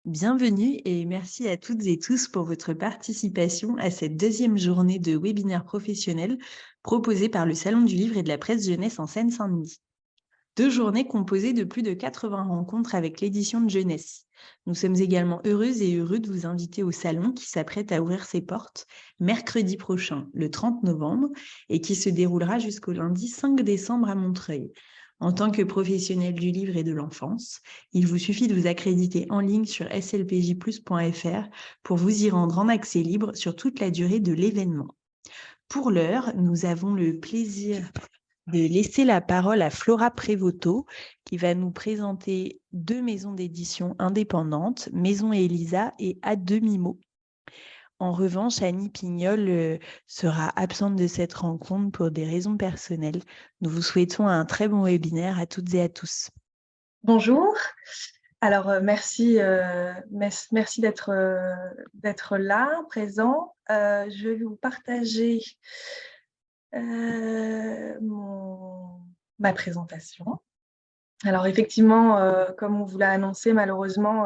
Bienvenue et merci à toutes et tous pour votre participation à cette deuxième journée de webinaire professionnel proposée par le Salon du Livre et de la Presse Jeunesse en Seine-Saint-Denis. 2 journées composées de plus de 80 rencontres avec l'édition de jeunesse. Nous sommes également heureuses et heureux de vous inviter au salon qui s'apprête à ouvrir ses portes mercredi prochain, le 30 novembre, et qui se déroulera jusqu'au lundi 5 décembre à Montreuil. En tant que professionnel du livre et de l'enfance, il vous suffit de vous accréditer en ligne sur slpjplus.fr pour vous y rendre en accès libre sur toute la durée de l'événement. Pour l'heure, nous avons le plaisir de laisser la parole à Flora Prévoto, qui va nous présenter 2 maisons d'édition indépendantes, Maison Elisa et À Demi-Mot. En revanche, Annie Pignol sera absente de cette rencontre pour des raisons personnelles. Nous vous souhaitons un très bon webinaire à toutes et à tous. Bonjour. Alors, merci d'être là, présent. Je vais vous partager ma présentation. Alors, effectivement, comme on vous l'a annoncé, malheureusement,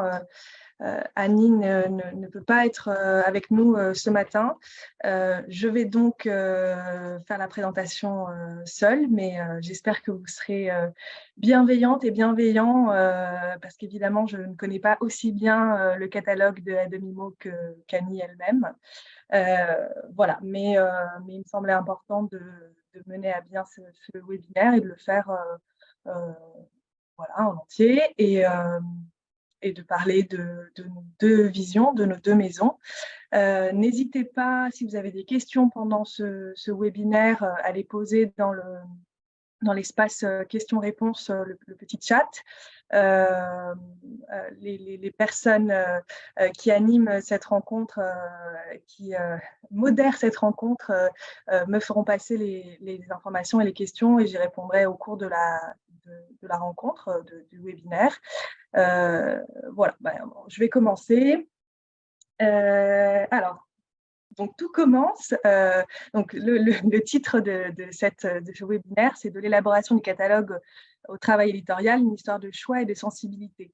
Annie ne peut pas être avec nous ce matin. Je vais donc faire la présentation seule, mais j'espère que vous serez bienveillantes et bienveillants parce qu'évidemment, je ne connais pas aussi bien le catalogue de À Demi-Mot qu'Annie elle-même. Voilà, mais il me semblait important de mener à bien ce webinaire et de le faire voilà, en entier. Et de parler de nos 2 visions, de nos 2 maisons. N'hésitez pas, si vous avez des questions pendant ce webinaire, à les poser dans l'espace questions-réponses, le petit chat. Les personnes qui animent cette rencontre, qui modèrent cette rencontre, me feront passer les informations et les questions et j'y répondrai au cours de la rencontre, du webinaire. Voilà, je vais commencer. Alors, donc tout commence. Donc le titre de ce webinaire, c'est de l'élaboration du catalogue au travail éditorial, une histoire de choix et de sensibilité.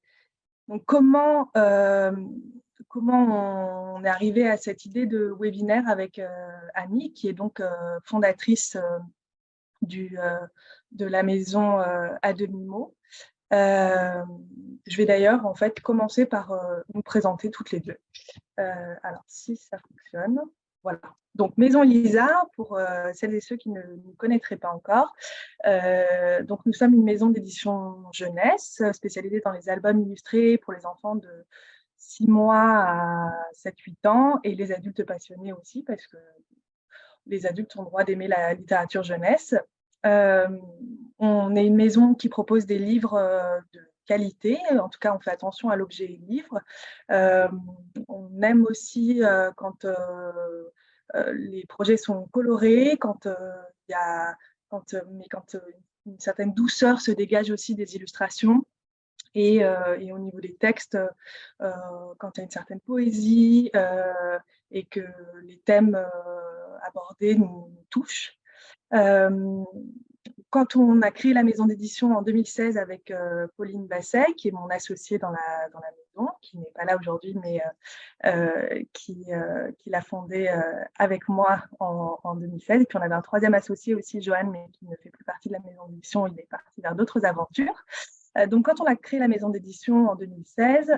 Donc comment on est arrivé à cette idée de webinaire avec Annie, qui est donc fondatrice de la maison À Demi-Mot. Je vais d'ailleurs en fait commencer par nous présenter toutes les deux. Alors, si ça fonctionne, voilà. Donc, Maison Elisa, pour celles et ceux qui ne nous connaîtraient pas encore. Donc, nous sommes une maison d'édition jeunesse spécialisée dans les albums illustrés pour les enfants de 6 mois à 7-8 ans et les adultes passionnés aussi, parce que les adultes ont le droit d'aimer la littérature jeunesse. On est une maison qui propose des livres de qualité. En tout cas, on fait attention à l'objet livre. On aime aussi quand les projets sont colorés, quand une certaine douceur se dégage aussi des illustrations. Et au niveau des textes, quand il y a une certaine poésie et que les thèmes abordés nous touchent. Quand on a créé la maison d'édition en 2016 avec Pauline Basset, qui est mon associée dans la maison, qui n'est pas là aujourd'hui, mais qui l'a fondée avec moi en 2016. Et puis on avait un troisième associé aussi, Johan, mais qui ne fait plus partie de la maison d'édition, il est parti vers d'autres aventures. Donc, quand on a créé la maison d'édition en 2016,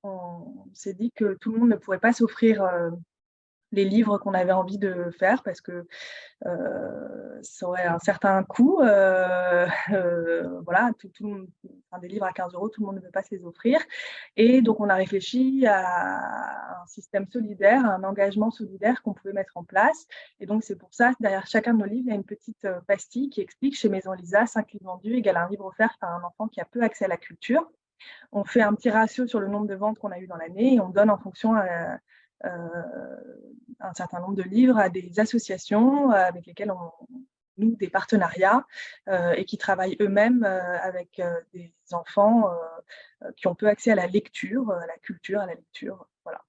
on s'est dit que tout le monde ne pourrait pas s'offrir les livres qu'on avait envie de faire parce que ça aurait un certain coût. Voilà, des livres à 15 €, tout le monde ne peut pas se les offrir. Et donc, on a réfléchi à un système solidaire, à un engagement solidaire qu'on pouvait mettre en place. Et donc, c'est pour ça que derrière chacun de nos livres, il y a une petite pastille qui explique chez Maison Lisa, 5 livres vendus égale un livre offert par un enfant qui a peu accès à la culture. On fait un petit ratio sur le nombre de ventes qu'on a eu dans l'année et on donne en fonction un certain nombre de livres à des associations avec lesquelles on noue des partenariats et qui travaillent eux-mêmes avec des enfants qui ont peu accès à la lecture, à la culture, à la lecture. Voilà.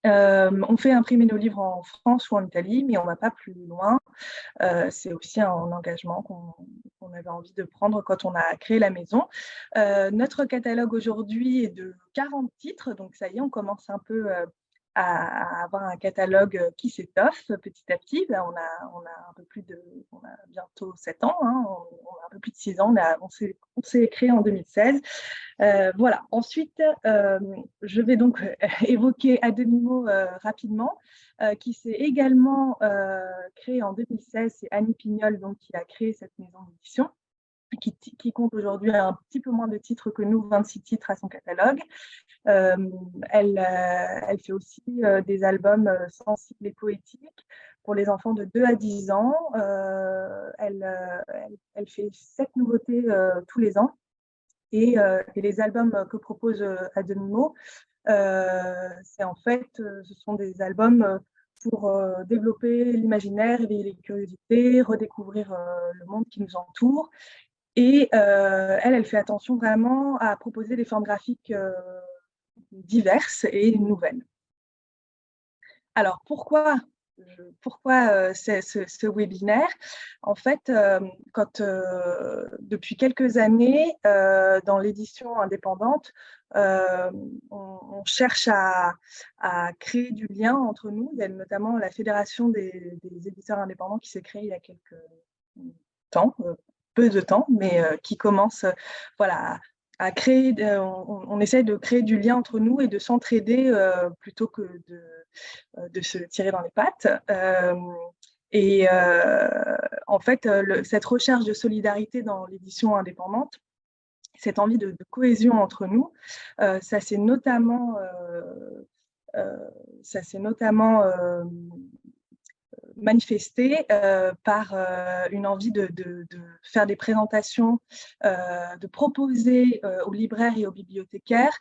On fait imprimer nos livres en France ou en Italie, mais on ne va pas plus loin. C'est aussi un engagement qu'on avait envie de prendre quand on a créé la maison. Notre catalogue aujourd'hui est de 40 titres, donc ça y est, on commence un peu à avoir un catalogue qui s'étoffe petit à petit. Là, on a un peu plus on a bientôt 7 ans, hein, on a un peu plus de 6 ans, on s'est créé en 2016. Voilà. Ensuite, je vais donc évoquer À demi-mot rapidement, qui s'est également créé en 2016. C'est Annie Pignol donc, qui a créé cette maison d'édition, qui compte aujourd'hui un petit peu moins de titres que nous, 26 titres à son catalogue. Elle fait aussi des albums sensibles et poétiques pour les enfants de 2 à 10 ans. Elle fait 7 nouveautés tous les ans. Et les albums que propose À demi-mot, c'est en fait, ce sont des albums pour développer l'imaginaire, éveiller les curiosités, redécouvrir le monde qui nous entoure. Et elle fait attention vraiment à proposer des formes graphiques diverses et nouvelles. Alors, pourquoi ce webinaire? En fait, depuis quelques années, dans l'édition indépendante, on cherche à créer du lien entre nous. Il y a notamment la Fédération des éditeurs indépendants qui s'est créée il y a quelques temps, peu de temps, mais qui commence voilà, à créer, on essaie de créer du lien entre nous et de s'entraider plutôt que de se tirer dans les pattes. En fait, cette recherche de solidarité dans l'édition indépendante, cette envie de cohésion entre nous, ça s'est notamment manifesté par une envie de faire des présentations, de proposer aux libraires et aux bibliothécaires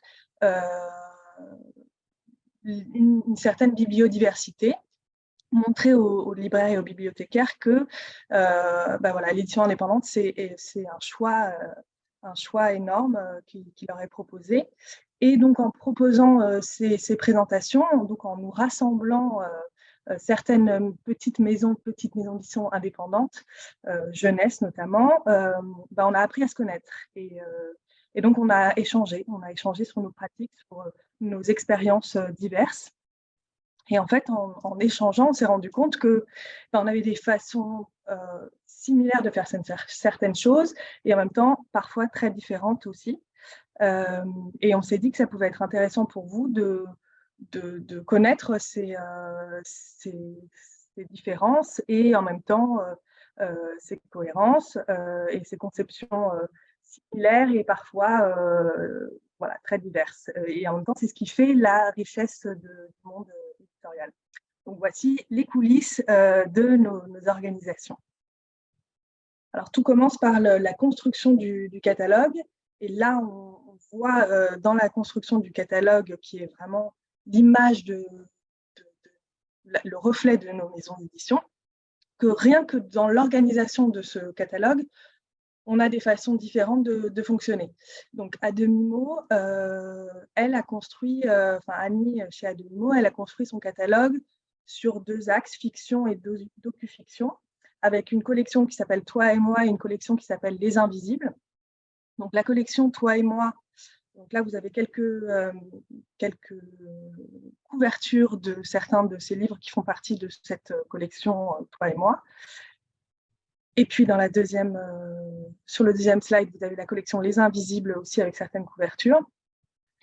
une certaine bibliodiversité, montrer aux libraires et aux bibliothécaires que voilà, l'édition indépendante, c'est un choix énorme qui leur est proposé. Et donc, en proposant ces présentations, donc en nous rassemblant certaines petites maisons d'édition indépendantes, jeunesse notamment, on a appris à se connaître. Et donc, on a échangé sur nos pratiques, sur nos expériences diverses. Et en fait, en échangeant, on s'est rendu compte que on avait des façons similaires de faire certaines choses et en même temps, parfois très différentes aussi. Et on s'est dit que ça pouvait être intéressant pour vous de connaître ces différences et en même temps ces cohérences et ces conceptions similaires et parfois voilà, très diverses. Et en même temps, c'est ce qui fait la richesse du monde éditorial. Donc voici les coulisses de nos organisations. Alors tout commence par la construction du catalogue. Et là, on voit dans la construction du catalogue, qui est vraiment l'image le reflet de nos maisons d'édition, que rien que dans l'organisation de ce catalogue, on a des façons différentes de fonctionner. Donc, À demi-mot, elle a construit, Annie, chez À demi-mot, elle a construit son catalogue sur 2 axes, fiction et docu-fiction, avec une collection qui s'appelle Toi et moi et une collection qui s'appelle Les Invisibles. Donc, la collection Toi et moi, donc là, vous avez quelques couvertures de certains de ces livres qui font partie de cette collection Toi et moi. Et puis, sur le deuxième slide, vous avez la collection Les Invisibles aussi avec certaines couvertures.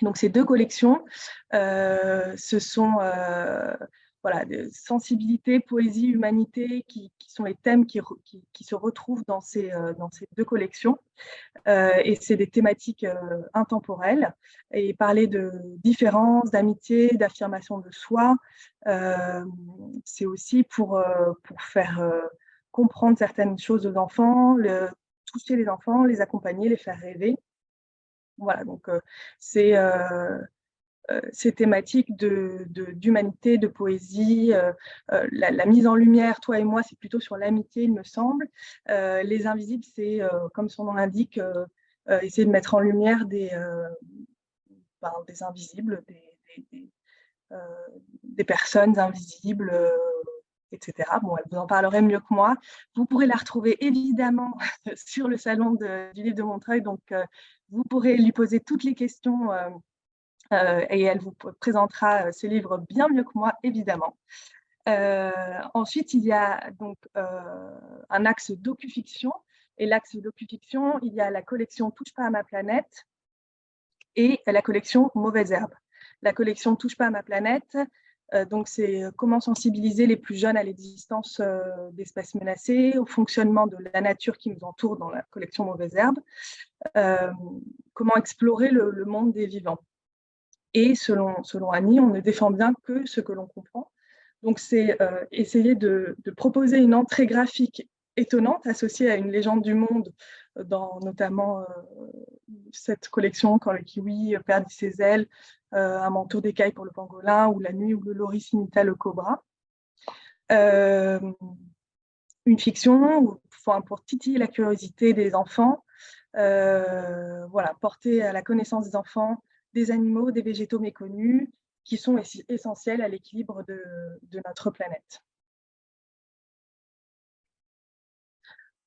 Donc, ces 2 collections, ce sont voilà, sensibilité, poésie, humanité, qui sont les thèmes qui se retrouvent dans ces 2 collections. Et c'est des thématiques intemporelles. Et parler de différence, d'amitié, d'affirmation de soi, c'est aussi pour faire comprendre certaines choses aux enfants, toucher les enfants, les accompagner, les faire rêver. Voilà, donc ces thématiques d'humanité, de poésie, la mise en lumière, Toi et moi, c'est plutôt sur l'amitié, il me semble. Les Invisibles, c'est, comme son nom l'indique, essayer de mettre en lumière des invisibles, des personnes invisibles, etc. Bon, elle vous en parlerait mieux que moi. Vous pourrez la retrouver évidemment sur le salon du livre de Montreuil, donc vous pourrez lui poser toutes les questions et elle vous présentera ce livre bien mieux que moi, évidemment. Ensuite, il y a donc un axe docu-fiction. Et l'axe docu-fiction, il y a la collection Touche pas à ma planète et la collection Mauvaise herbe. La collection Touche pas à ma planète, donc c'est comment sensibiliser les plus jeunes à l'existence d'espèces menacées, au fonctionnement de la nature qui nous entoure dans la collection Mauvaise herbe, comment explorer le monde des vivants. Et selon Annie, on ne défend bien que ce que l'on comprend. Donc c'est essayer de proposer une entrée graphique étonnante associée à une légende du monde, dans notamment cette collection Quand le kiwi perdit ses ailes, Un manteau d'écaille pour le pangolin, ou La nuit où le loris imita le cobra. Une fiction pour titiller la curiosité des enfants, voilà, porter à la connaissance des enfants des animaux, des végétaux méconnus, qui sont essentiels à l'équilibre de notre planète.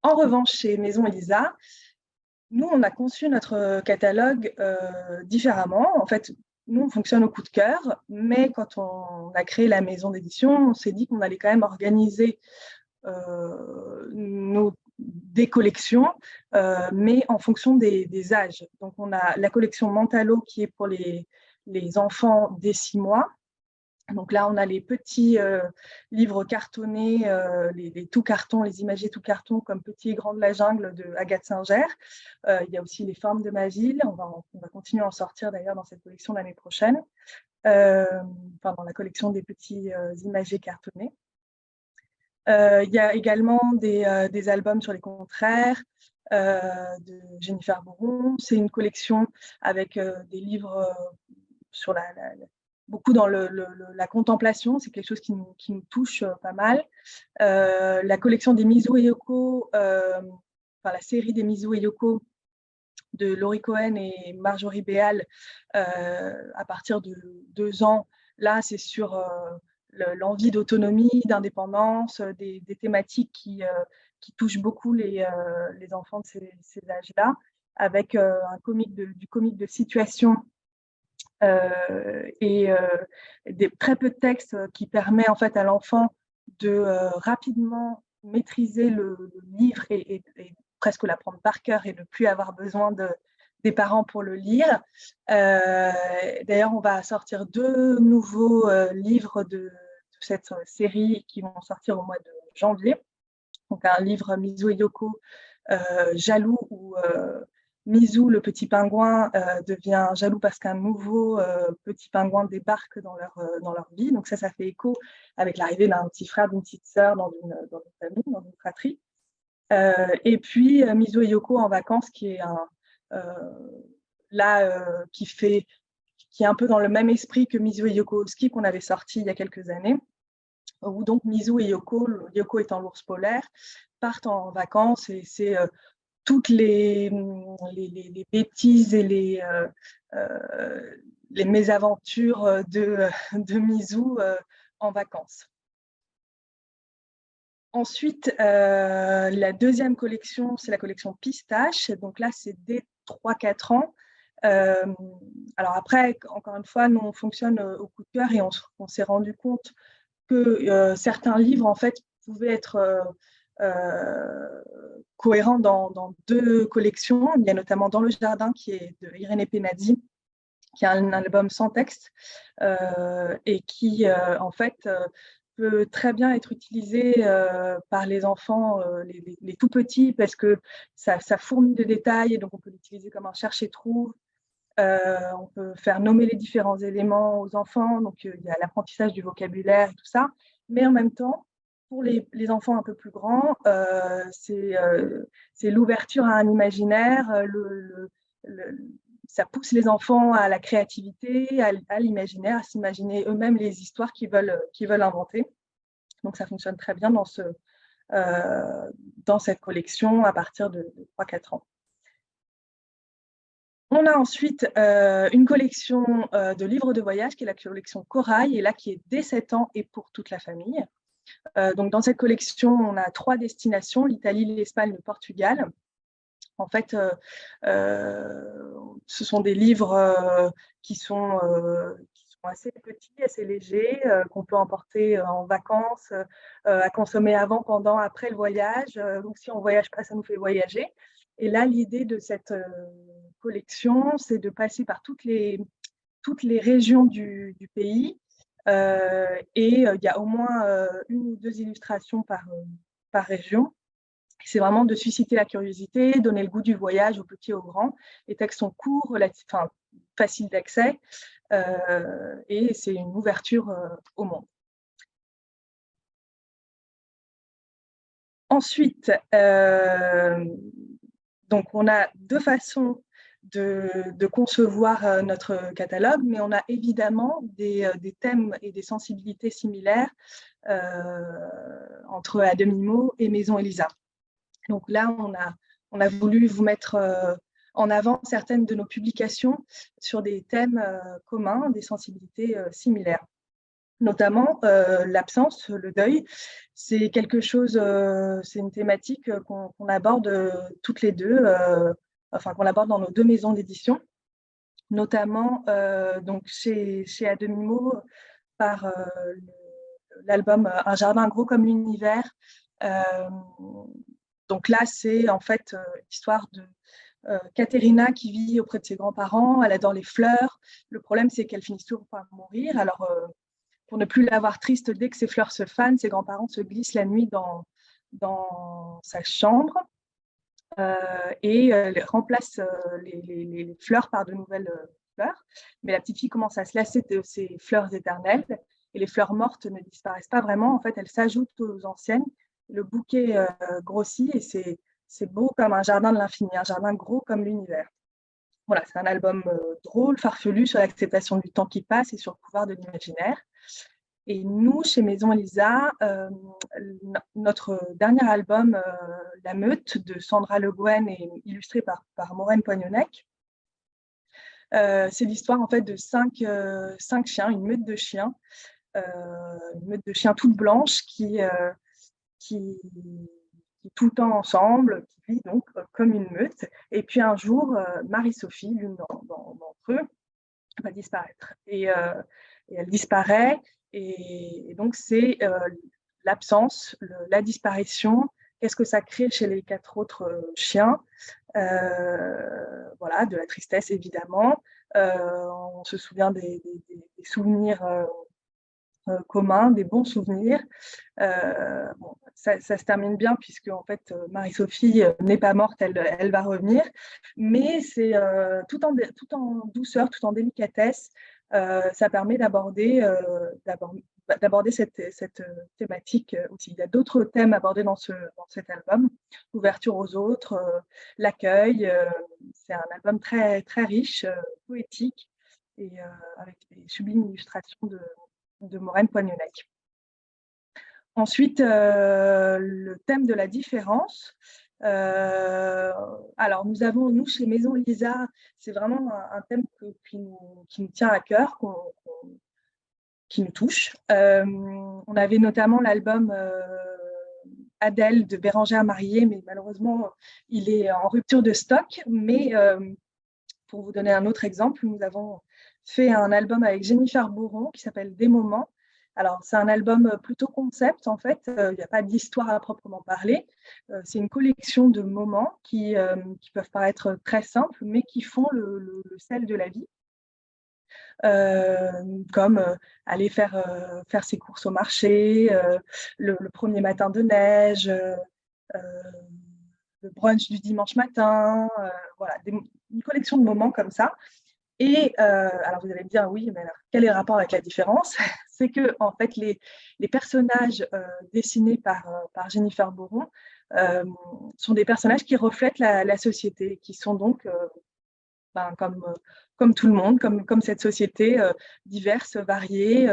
En revanche, chez Maison Elisa, nous, on a conçu notre catalogue différemment. En fait, nous, on fonctionne au coup de cœur, mais quand on a créé la maison d'édition, on s'est dit qu'on allait quand même organiser des collections, mais en fonction des âges. Donc, on a la collection Mentalo qui est pour les enfants dès 6 mois. Donc là, on a les petits livres cartonnés, les tout cartons, les imagiers tout cartons, comme Petit et Grand de la jungle de Agathe Singer. Il y a aussi les formes de ma ville. On va continuer à en sortir d'ailleurs dans cette collection l'année prochaine, dans la collection des petits imagiers cartonnés. Il y a également des albums sur les contraires de Jennifer Bourron. C'est une collection avec des livres sur beaucoup dans la contemplation. C'est quelque chose qui nous touche pas mal. La collection des Mizu et Yoko, la série des Mizu et Yoko de Laurie Cohen et Marjorie Béal, à partir de 2 ans. Là, c'est sur l'envie d'autonomie, d'indépendance, des thématiques qui touchent beaucoup les enfants de ces âges-là, avec du comique de situation et très peu de texte qui permet en fait à l'enfant de rapidement maîtriser le livre et presque l'apprendre par cœur et ne plus avoir besoin des parents pour le lire. D'ailleurs, on va sortir 2 nouveaux livres de cette série qui vont sortir au mois de janvier. Donc un livre Mizu et Yoko, Jaloux, où Mizu, le petit pingouin, devient jaloux parce qu'un nouveau petit pingouin débarque dans leur vie. Donc ça fait écho avec l'arrivée d'un petit frère, d'une petite sœur dans une famille, dans une fratrie. Et puis Mizu et Yoko en vacances, qui est qui est un peu dans le même esprit que Mizu et Yoko au ski qu'on avait sorti il y a quelques années, où donc Mizu et Yoko étant l'ours polaire, partent en vacances, et c'est toutes les bêtises et les mésaventures de Mizu en vacances. Ensuite, la deuxième collection, c'est la collection Pistache. Donc là, c'est dès 3-4 ans. Alors après, encore une fois, nous, on fonctionne au coup de cœur, et on s'est rendu compte que certains livres, en fait, pouvaient être cohérents dans 2 collections. Il y a notamment Dans le jardin, qui est de Irénée Pénadi, qui est un album sans texte et qui, en fait, peut très bien être utilisé par les enfants, les tout petits, parce que ça fourmille de détails, et donc on peut l'utiliser comme un cherche-et-trouve. On peut faire nommer les différents éléments aux enfants, donc il y a l'apprentissage du vocabulaire et tout ça, mais en même temps, pour les enfants un peu plus grands, c'est l'ouverture à un imaginaire, ça pousse les enfants à la créativité, à l'imaginaire, à s'imaginer eux-mêmes les histoires qu'ils veulent inventer. Donc ça fonctionne très bien dans cette collection à partir de 3-4 ans. On a ensuite une collection de livres de voyage qui est la collection Corail, et là qui est dès 7 ans et pour toute la famille. Donc dans cette collection, on a 3 destinations, l'Italie, l'Espagne, le Portugal. En fait, ce sont des livres qui sont assez petits, assez légers, qu'on peut emporter en vacances, à consommer avant, pendant, après le voyage. Donc si on ne voyage pas, ça nous fait voyager. Et là, l'idée de cette collection, c'est de passer par toutes les régions du pays. Et il y a au moins 1 ou 2 illustrations par région. C'est vraiment de susciter la curiosité, donner le goût du voyage aux petits et aux grands. Les textes sont courts, faciles d'accès, et c'est une ouverture au monde. Ensuite, donc on a 2 façons de concevoir notre catalogue, mais on a évidemment des thèmes et des sensibilités similaires entre À demi-mot et Maison Elisa. Donc là, on a voulu vous mettre en avant certaines de nos publications sur des thèmes communs, des sensibilités similaires. Notamment l'absence, le deuil, c'est quelque chose, c'est une thématique qu'on aborde toutes les deux, qu'on aborde dans nos 2 maisons d'édition, notamment donc chez À demi-mot par l'album Un jardin gros comme l'univers. Donc là, c'est en fait l'histoire de Caterina qui vit auprès de ses grands-parents. Elle adore les fleurs. Le problème, c'est qu'elle finit toujours par mourir. Alors, pour ne plus la voir triste, dès que ses fleurs se fanent, ses grands-parents se glissent la nuit dans sa chambre et remplacent les fleurs par de nouvelles fleurs. Mais la petite fille commence à se lasser de ces fleurs éternelles, et les fleurs mortes ne disparaissent pas vraiment. En fait, elles s'ajoutent aux anciennes. Le bouquet grossit, et c'est beau comme un jardin de l'infini, un jardin gros comme l'univers. Voilà, c'est un album drôle, farfelu sur l'acceptation du temps qui passe et sur le pouvoir de l'imaginaire. Et nous, chez Maison Elisa, notre dernier album, La Meute, de Sandra Le Guen et illustré par Maureen Poignonnec, c'est l'histoire en fait de 5 chiens, une meute de chiens toutes blanches qui tout le temps ensemble, qui vit donc comme une meute. Et puis un jour, Marie-Sophie, l'une d'entre eux, va disparaître. Et elle disparaît, et donc c'est l'absence, la disparition. Qu'est-ce que ça crée chez les 4 autres chiens? Voilà, de la tristesse évidemment. On se souvient des souvenirs communs, des bons souvenirs. Bon, ça se termine bien puisque en fait Marie-Sophie n'est pas morte, elle va revenir, mais c'est tout en douceur, tout en délicatesse. Ça permet d'aborder cette thématique aussi. Il y a d'autres thèmes abordés dans cet album, l'ouverture aux autres, l'accueil. C'est un album très, très riche, poétique, et avec des sublimes illustrations de Maureen Poignonnec. Ensuite, le thème de la différence. Alors, nous, chez Maison Elisa, c'est vraiment un thème qui nous tient à cœur, qui nous touche. On avait notamment l'album Adèle de Bérangère Marié, mais malheureusement, il est en rupture de stock. Mais pour vous donner un autre exemple, nous avons fait un album avec Jennifer Bourron qui s'appelle Des moments. Alors, c'est un album plutôt concept, en fait. Il n'y a pas d'histoire à proprement parler. C'est une collection de moments qui peuvent paraître très simples, mais qui font le sel de la vie. Comme aller faire ses courses au marché, le premier matin de neige, le brunch du dimanche matin, voilà, une collection de moments comme ça. Et alors vous allez me dire, oui, mais alors, quel est le rapport avec la différence? C'est que en fait, les personnages dessinés par Jennifer Bourron sont des personnages qui reflètent la société, qui sont donc comme tout le monde, comme cette société diverse, variée.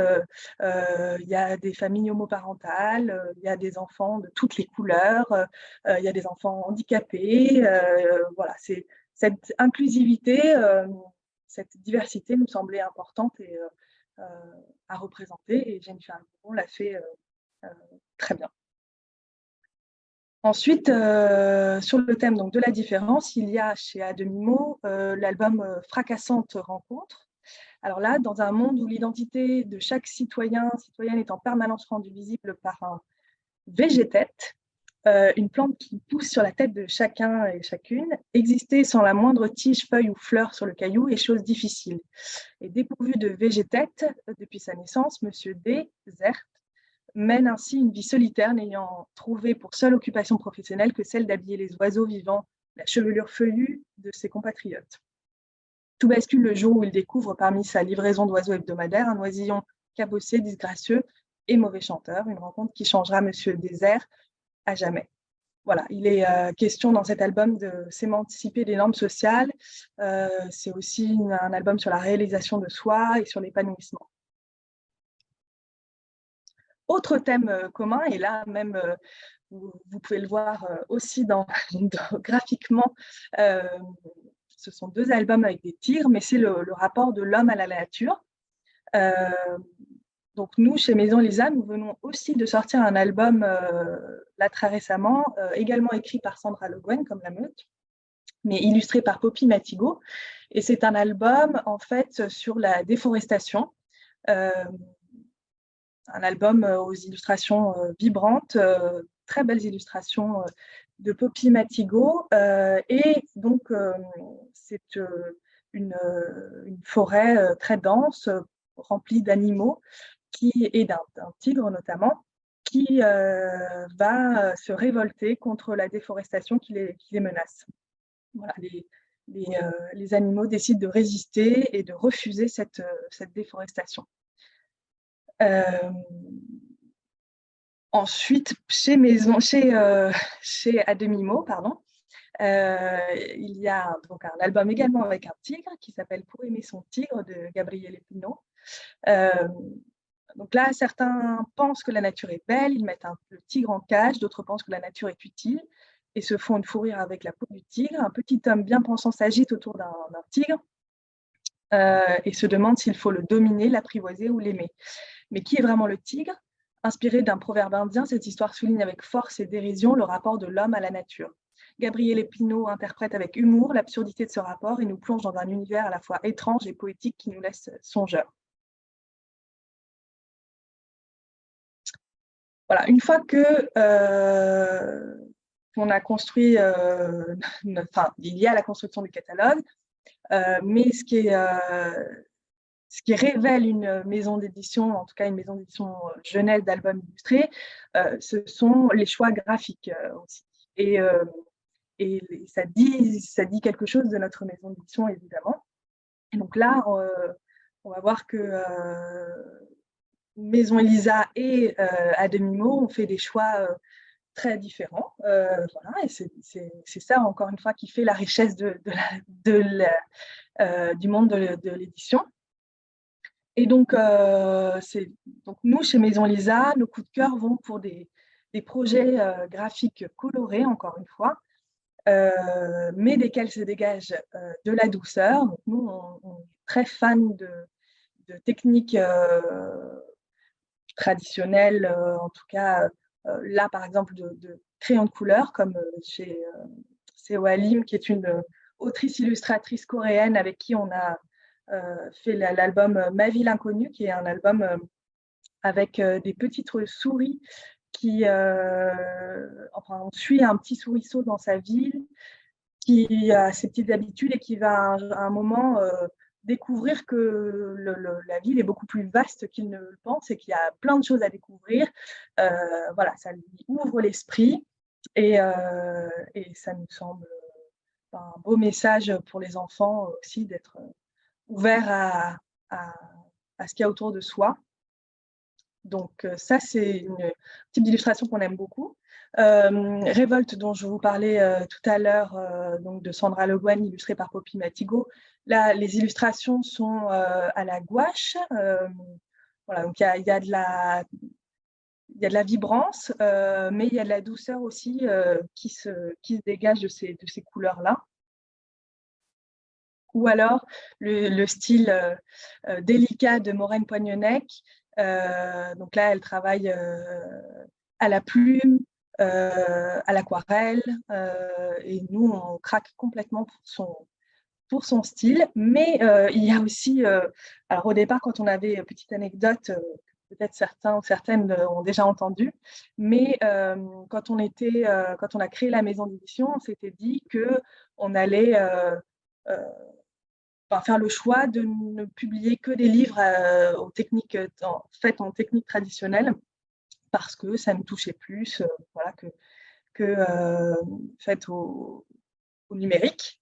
Il y a des familles homoparentales, il y a des enfants de toutes les couleurs, il y a des enfants handicapés. Voilà, cette inclusivité, cette diversité nous semblait importante et à représenter, et Jennifer Aguilera l'a fait très bien. Ensuite, sur le thème donc, de la différence, il y a chez À Demi-Mot l'album Fracassante rencontre. Alors là, dans un monde où l'identité de chaque citoyenne est en permanence rendue visible par un végétête, une plante qui pousse sur la tête de chacun et chacune, exister sans la moindre tige, feuille ou fleur sur le caillou est chose difficile. Et dépourvu de végétête depuis sa naissance, Monsieur D, Zert, mène ainsi une vie solitaire, n'ayant trouvé pour seule occupation professionnelle que celle d'habiller les oiseaux vivants, la chevelure feuillue de ses compatriotes. Tout bascule le jour où il découvre parmi sa livraison d'oiseaux hebdomadaire un oisillon cabossé, disgracieux et mauvais chanteur, une rencontre qui changera Monsieur Désert à jamais. Voilà, il est question dans cet album de s'émanciper des normes sociales. C'est aussi un album sur la réalisation de soi et sur l'épanouissement. Autre thème commun, et là même vous pouvez le voir aussi graphiquement, ce sont deux albums avec des tigres, mais c'est le rapport de l'homme à la nature. Donc nous, chez Maison Lisa, nous venons aussi de sortir un album là très récemment, également écrit par Sandra Le Guen, comme La Meute, mais illustré par Poppy Matigo. Et c'est un album en fait sur la déforestation. Un album aux illustrations vibrantes, très belles illustrations de Poppy Matigo. Et donc, c'est une forêt très dense, remplie d'animaux, et d'un tigre notamment, qui va se révolter contre la déforestation qui les menace. Voilà, les animaux décident de résister et de refuser cette déforestation. Ensuite, chez À Demi-Mot, il y a donc un album également avec un tigre qui s'appelle Pour aimer son tigre de Gabriele Pino. Donc là, certains pensent que la nature est belle, ils mettent le tigre en cage, d'autres pensent que la nature est utile et se font une fourrure avec la peau du tigre. Un petit homme bien pensant s'agite autour d'un tigre et se demande s'il faut le dominer, l'apprivoiser ou l'aimer. Mais qui est vraiment le tigre? Inspiré d'un proverbe indien, cette histoire souligne avec force et dérision le rapport de l'homme à la nature. Gabriele Pino interprète avec humour l'absurdité de ce rapport et nous plonge dans un univers à la fois étrange et poétique qui nous laisse songeurs. Voilà, une fois qu'on a construit, il y a la construction du catalogue, mais ce qui révèle une maison d'édition, en tout cas une maison d'édition jeunesse d'albums illustrés, ce sont les choix graphiques aussi. Et ça dit quelque chose de notre maison d'édition, évidemment. Et donc là, on va voir que Maison Elisa et À Demi-Mot ont fait des choix très différents. Voilà, et c'est ça, encore une fois, qui fait la richesse du monde de l'édition. Et donc, nous, chez Maison Lisa, nos coups de cœur vont pour des projets graphiques colorés, encore une fois, mais desquels se dégage de la douceur. Donc, nous, on est très fans de techniques traditionnelles, en tout cas, là, par exemple, de crayons de couleur, comme chez Seo Alim, qui est une autrice-illustratrice coréenne avec qui on a fait l'album Ma ville inconnue, qui est un album avec des petites souris qui, enfin, on suit un petit souriceau dans sa ville qui a ses petites habitudes et qui va à un moment découvrir que la ville est beaucoup plus vaste qu'il ne le pense et qu'il y a plein de choses à découvrir. Voilà, ça lui ouvre l'esprit et ça nous semble un beau message pour les enfants aussi d'être ouvert à ce qu'il y a autour de soi. Donc ça, c'est un type d'illustration qu'on aime beaucoup. Révolte, dont je vous parlais tout à l'heure, donc de Sandra Le Guen, illustrée par Poppy Matigo. Là, les illustrations sont à la gouache. Voilà, donc il y a de la vibrance, mais il y a de la douceur aussi qui se dégage de ces couleurs-là. ou alors le style délicat de Maureen Poignonnec. Donc là, elle travaille à la plume, à l'aquarelle, et nous, on craque complètement pour son style. Mais il y a aussi, alors au départ, quand on avait, petite anecdote, peut-être certains ou certaines ont déjà entendu, mais quand on a créé la maison d'édition, on s'était dit qu'on allait faire le choix de ne publier que des livres aux techniques, faits en technique traditionnelle, parce que ça me touchait plus, voilà, que fait en numérique.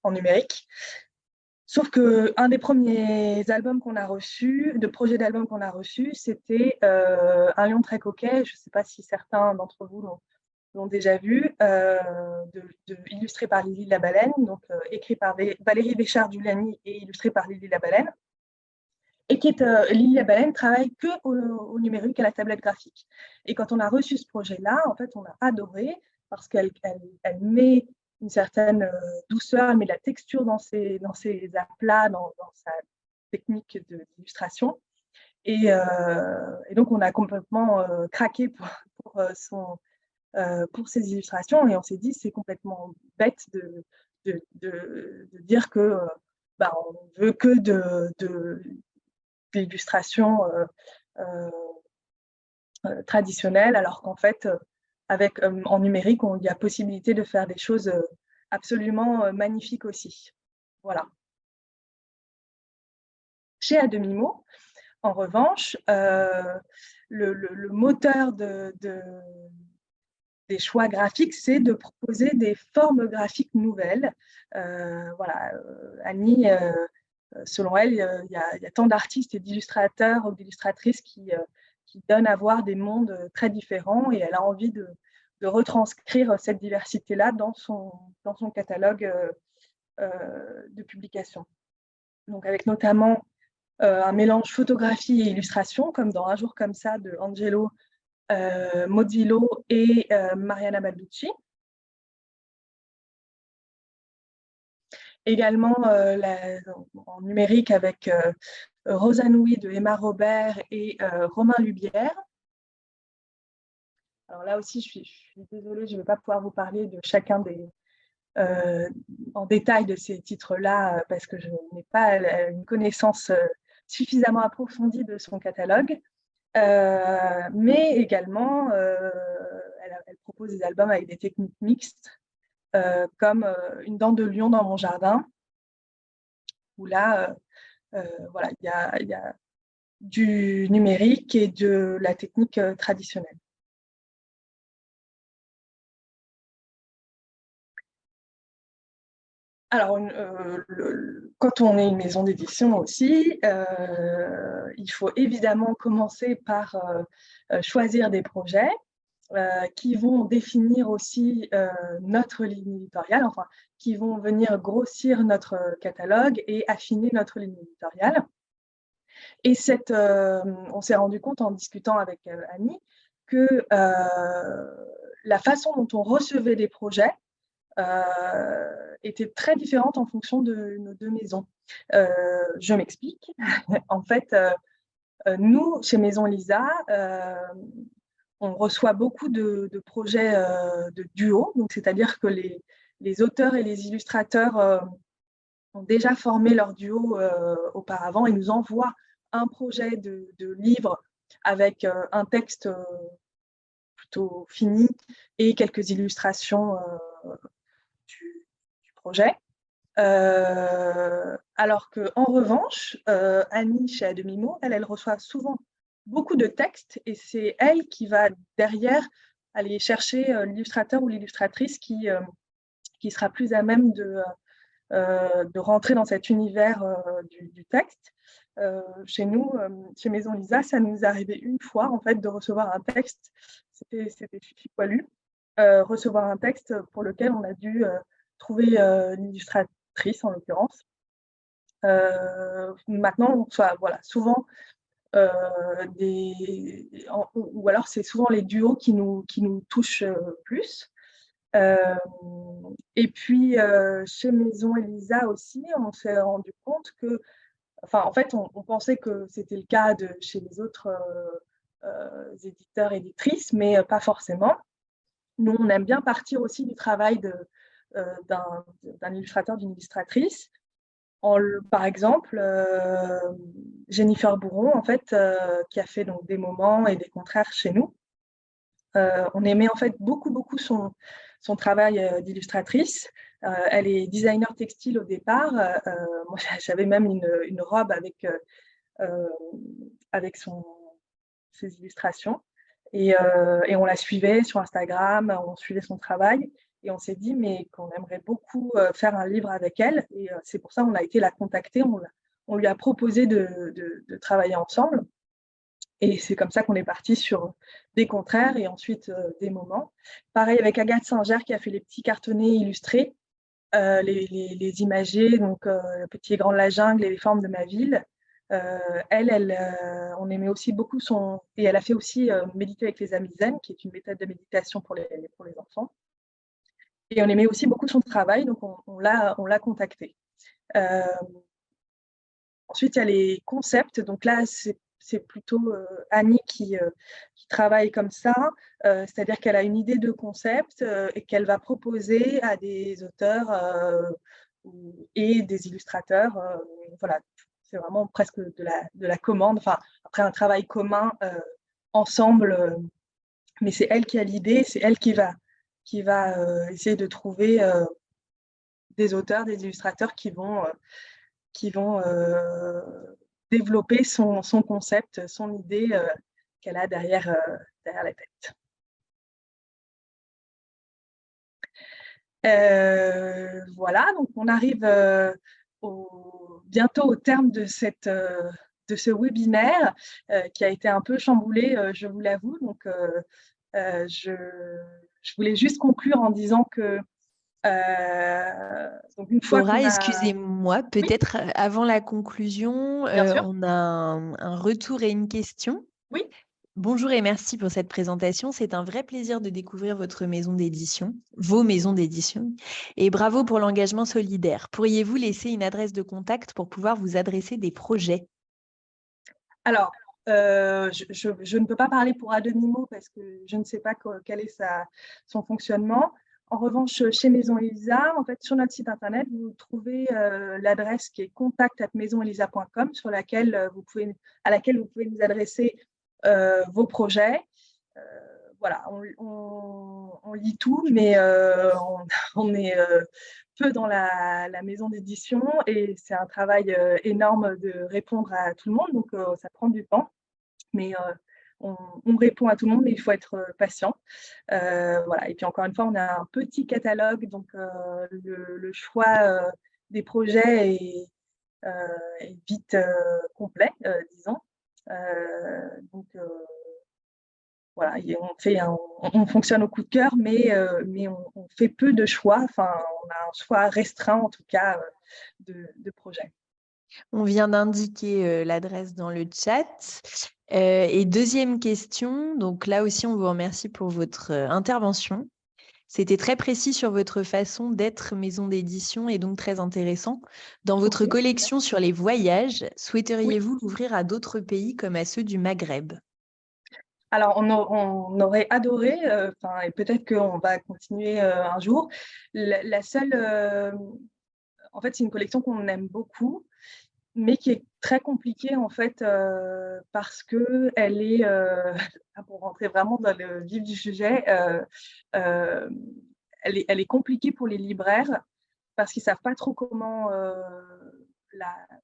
Sauf qu'un des premiers albums qu'on a reçus, de projets d'albums qu'on a reçus, c'était Un lion très coquet. Je ne sais pas si certains d'entre vous l'ont déjà vu, illustré par Lily Labalaine, donc écrit par Valérie Béchard-Dulany et illustré par Lily Labalaine. Et Lily Labalaine travaille que au numérique, à la tablette graphique. Et quand on a reçu ce projet-là, en fait, on a adoré parce qu'elle met une certaine douceur, elle met de la texture dans ses aplats, dans sa technique d'illustration. Et donc, on a complètement craqué pour ses illustrations, et on s'est dit c'est complètement bête de dire que on ne veut que d'illustrations traditionnelles, alors qu'en fait, en numérique, il y a possibilité de faire des choses absolument magnifiques aussi. Voilà. Chez À Demi-Mot, en revanche, le moteur des choix graphiques, c'est de proposer des formes graphiques nouvelles. Voilà, Annie, selon elle, il y a tant d'artistes et d'illustrateurs ou d'illustratrices qui donnent à voir des mondes très différents, et elle a envie de retranscrire cette diversité-là dans son catalogue de publication. Donc avec notamment un mélange photographie et illustration, comme dans Un jour comme ça de Angelo Mozillo et Mariana Balducci. Également en numérique avec Rosa Nui de Emma Robert et Romain Lubière. Alors là aussi, je suis désolée, je ne vais pas pouvoir vous parler de chacun en détail de ces titres-là, parce que je n'ai pas une connaissance suffisamment approfondie de son catalogue. Mais également, elle propose des albums avec des techniques mixtes, comme Une dent de lion dans mon jardin, où là, voilà, il y a du numérique et de la technique traditionnelle. Alors, quand on est une maison d'édition aussi, il faut évidemment commencer par choisir des projets qui vont définir aussi notre ligne éditoriale, enfin, qui vont venir grossir notre catalogue et affiner notre ligne éditoriale. Et on s'est rendu compte en discutant avec Annie que la façon dont on recevait des projets était très différente en fonction de nos deux maisons. Je m'explique. En fait, nous, chez Maison Lisa, on reçoit beaucoup de projets de duo, donc c'est-à-dire que les auteurs et les illustrateurs ont déjà formé leur duo auparavant et nous envoient un projet de livre avec un texte plutôt fini et quelques illustrations du projet. Alors qu'en revanche, Annie, chez À Demi-Mot, elle reçoit souvent beaucoup de textes, et c'est elle qui va derrière aller chercher l'illustrateur ou l'illustratrice qui sera plus à même de rentrer dans cet univers du texte. Chez nous, chez Maison Lisa, ça nous est arrivé une fois en fait de recevoir un texte, c'était Fifi Poilu, recevoir un texte pour lequel on a dû trouver une illustratrice en l'occurrence. Maintenant, on reçoit souvent ou alors c'est souvent les duos qui nous touchent plus. Et puis, chez Maison Elisa aussi, on s'est rendu compte que, enfin, en fait, on pensait que c'était le cas chez les autres éditeurs, éditrices, mais pas forcément. Nous, on aime bien partir aussi du travail d'un illustrateur, d'une illustratrice. Par exemple, Jennifer Bourron, en fait, qui a fait donc des moments et des contraires chez nous. On aimait en fait beaucoup son travail d'illustratrice. Elle est designer textile au départ. Moi, j'avais même une robe avec ses illustrations. Et on la suivait sur Instagram, on suivait son travail. Et on s'est dit, mais qu'on aimerait beaucoup faire un livre avec elle. Et c'est pour ça qu'on a été la contacter. On lui a proposé de travailler ensemble. Et c'est comme ça qu'on est parti sur des contraires et ensuite des moments. Pareil avec Agathe Singer qui a fait les petits cartonnets illustrés, les imagés, donc Petit et Grand de la Jungle et les formes de ma ville. On aimait aussi beaucoup et elle a fait aussi Méditer avec les amis zen, qui est une méthode de méditation pour les enfants. Et on aimait aussi beaucoup son travail, donc on l'a contactée. Ensuite, il y a les concepts. Donc là, c'est plutôt Annie qui travaille comme ça, c'est-à-dire qu'elle a une idée de concept et qu'elle va proposer à des auteurs et des illustrateurs. Voilà, c'est vraiment presque de la commande. Enfin, après un travail commun ensemble, mais c'est elle qui a l'idée, c'est elle qui va essayer de trouver des auteurs, des illustrateurs qui vont développer son concept, son idée qu'elle a derrière la tête. Voilà, donc on arrive bientôt au terme de ce webinaire qui a été un peu chamboulé, je vous l'avoue. Donc, je voulais juste conclure en disant que donc une fois Laura, qu'on a... excusez-moi, Oui, peut-être avant la conclusion, bien sûr. on a un retour et une question. Oui. Bonjour et merci pour cette présentation. C'est un vrai plaisir de découvrir votre maison d'édition, vos maisons d'édition, et bravo pour l'engagement solidaire. Pourriez-vous laisser une adresse de contact pour pouvoir vous adresser des projets? Alors, je ne peux pas parler pour à demi-mot parce que je ne sais pas quel est son fonctionnement. En revanche, chez Maison Elisa, en fait, sur notre site internet, vous trouvez l'adresse qui est contact@maisonelisa.com à laquelle vous pouvez nous adresser vos projets. Voilà, on lit tout, mais on est peu dans la maison d'édition et c'est un travail énorme de répondre à tout le monde, donc ça prend du temps. Mais on répond à tout le monde, mais il faut être patient. Voilà. Et puis encore une fois, on a un petit catalogue, donc le choix des projets est vite complet, disons. Donc voilà, on fonctionne au coup de cœur, mais on fait peu de choix. Enfin, on a un choix restreint, en tout cas, de projets. On vient d'indiquer l'adresse dans le chat. Et deuxième question, donc là aussi, on vous remercie pour votre intervention. C'était très précis sur votre façon d'être maison d'édition et donc très intéressant. Dans votre Ok. collection sur les voyages, Oui. souhaiteriez-vous l'ouvrir à d'autres pays comme à ceux du Maghreb? Alors, on aurait adoré, et peut-être qu'on va continuer un jour. La seule, en fait, c'est une collection qu'on aime beaucoup, mais qui est très compliquée en fait parce que elle est, pour rentrer vraiment dans le vif du sujet, euh, elle est compliquée pour les libraires parce qu'ils savent pas trop comment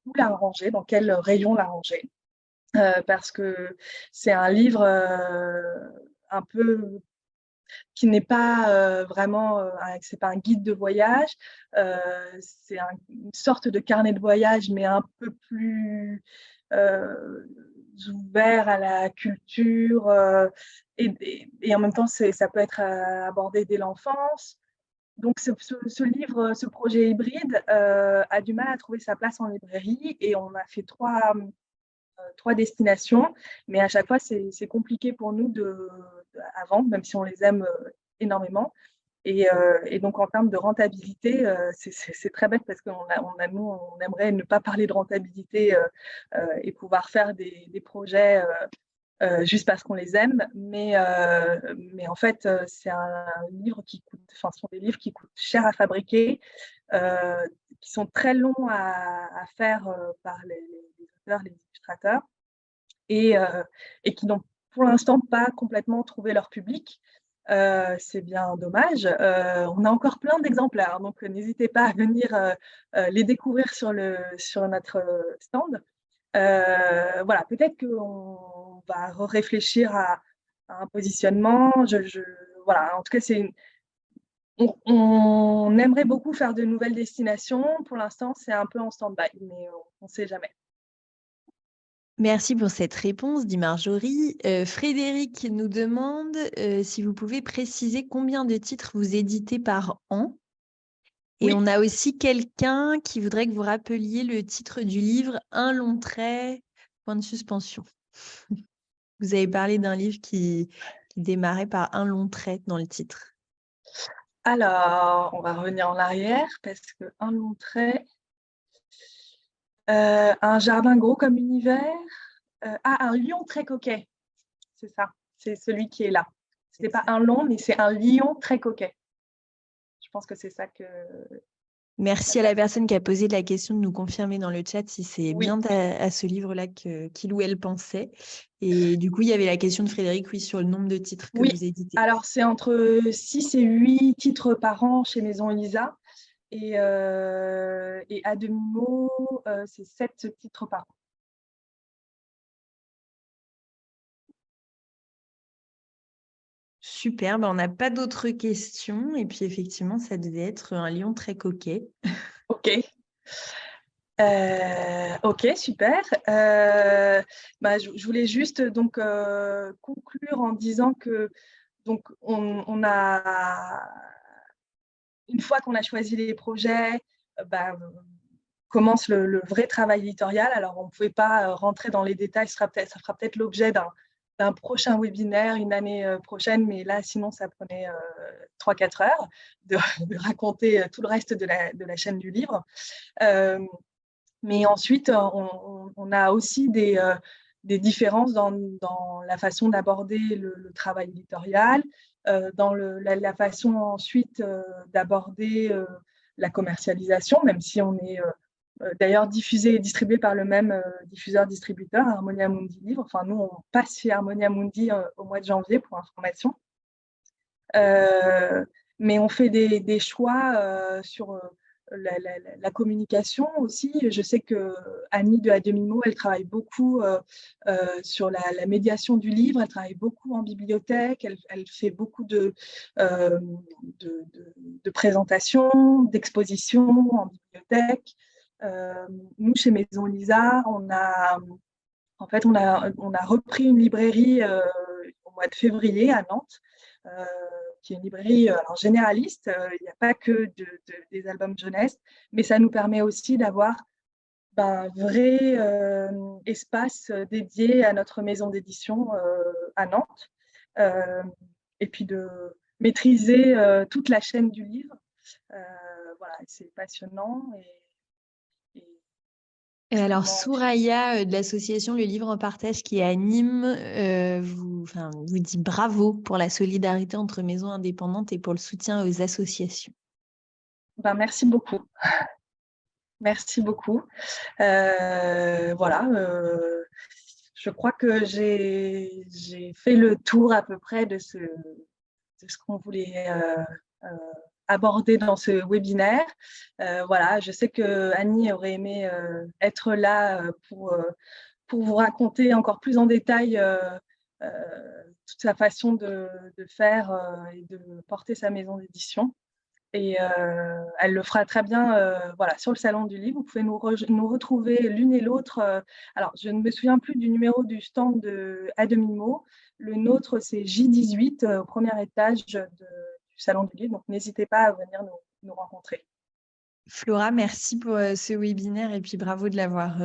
où la ranger, dans quel rayon la ranger. Parce que c'est un livre un peu qui n'est pas vraiment, c'est pas un guide de voyage, c'est une sorte de carnet de voyage, mais un peu plus ouvert à la culture, et en même temps, ça peut être abordé dès l'enfance. Donc, ce livre, ce projet hybride a du mal à trouver sa place en librairie, et on a fait trois destinations, mais à chaque fois, c'est compliqué pour nous à vendre, même si on les aime énormément. Et donc, en termes de rentabilité, c'est très bête parce que nous, on aimerait ne pas parler de rentabilité et pouvoir faire des projets juste parce qu'on les aime. Mais en fait, c'est un livre qui coûte, enfin, ce sont des livres qui coûtent cher à fabriquer, qui sont très longs à faire par les auteurs, les illustrateurs, et, et qui n'ont pour l'instant pas complètement trouvé leur public. C'est bien dommage. On a encore plein d'exemplaires, donc n'hésitez pas à venir les découvrir sur notre stand. Voilà, peut-être qu'on va réfléchir à un positionnement. Voilà, en tout cas, on aimerait beaucoup faire de nouvelles destinations. Pour l'instant, c'est un peu en stand-by, mais on ne sait jamais. Merci pour cette réponse, dit Marjorie. Frédéric nous demande si vous pouvez préciser combien de titres vous éditez par an. Et Oui. on a aussi quelqu'un qui voudrait que vous rappeliez le titre du livre « Un long trait, point de suspension ». Vous avez parlé d'un livre qui démarrait par un long trait dans le titre. Alors, on va revenir en arrière parce qu'un long trait, un jardin gros comme univers, un lion très coquet, c'est ça, c'est celui qui est là. Ce n'est pas un long, mais c'est un lion très coquet. Je pense que c'est ça que... Merci à la personne qui a posé la question de nous confirmer dans le chat si c'est Oui. bien à ce livre-là qu'il ou elle pensait. Et du coup, il y avait la question de Frédéric, oui, sur le nombre de titres que Oui, vous éditez. alors c'est entre 6 et 8 titres par an chez Maison Elisa. Et à demi-mot, c'est 7 titres par an. Super, on n'a pas d'autres questions. Et puis effectivement, ça devait être un lion très coquet. Ok. Ok, super. Je voulais juste donc conclure en disant que donc on a, une fois qu'on a choisi les projets, commence le vrai travail éditorial. Alors on ne pouvait pas rentrer dans les détails, ça fera peut-être l'objet d'un prochain webinaire une année prochaine, mais là sinon ça prenait 3-4 heures de raconter tout le reste de la chaîne du livre. Mais ensuite, on a aussi des différences dans la façon d'aborder le travail éditorial, dans la façon ensuite d'aborder la commercialisation, même si on est d'ailleurs diffusé et distribué par le même diffuseur-distributeur, Harmonia Mundi Livre. Enfin, nous, on passe chez Harmonia Mundi au mois de janvier pour information. Mais on fait des choix sur la communication aussi. Je sais que Annie de À Demi-Mot, elle travaille beaucoup sur la médiation du livre, elle travaille beaucoup en bibliothèque, elle fait beaucoup de présentations, d'expositions en bibliothèque. Nous, chez Maison Lisa, on a repris une librairie au mois de février à Nantes, qui est une librairie alors généraliste. Il n'y a pas que des albums jeunesse, mais ça nous permet aussi d'avoir un vrai espace dédié à notre maison d'édition à Nantes, et puis de maîtriser toute la chaîne du livre. Voilà, c'est passionnant. Et alors, Souraya de l'association Le Livre en Partage qui est à Nîmes vous dit bravo pour la solidarité entre maisons indépendantes et pour le soutien aux associations. Merci beaucoup. Merci beaucoup. Voilà, je crois que j'ai fait le tour à peu près de ce qu'on voulait aborder dans ce webinaire. Voilà, je sais que Annie aurait aimé être là pour vous raconter encore plus en détail toute sa façon de faire et de porter sa maison d'édition. Et elle le fera très bien voilà, sur le Salon du Livre. Vous pouvez nous retrouver l'une et l'autre. Alors, je ne me souviens plus du numéro du stand de À Demi-Mot. Le nôtre, c'est J18, au premier étage du Salon du Livre. Donc, n'hésitez pas à venir nous rencontrer. Flora, merci pour ce webinaire et puis bravo de l'avoir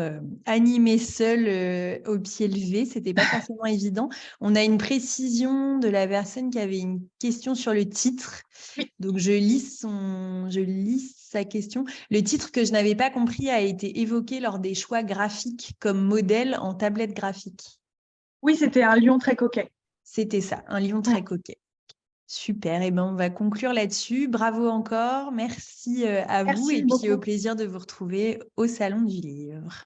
animé seul au pied levé. C'était pas forcément évident. On a une précision de la personne qui avait une question sur le titre. Oui. Donc, je lis sa question. Le titre que je n'avais pas compris a été évoqué lors des choix graphiques comme modèle en tablette graphique. Oui, c'était un lion très coquet. C'était ça, un lion très coquet. Super, et ben on va conclure là-dessus. Bravo encore, merci à vous Merci et puis au beaucoup. plaisir de vous retrouver au Salon du Livre.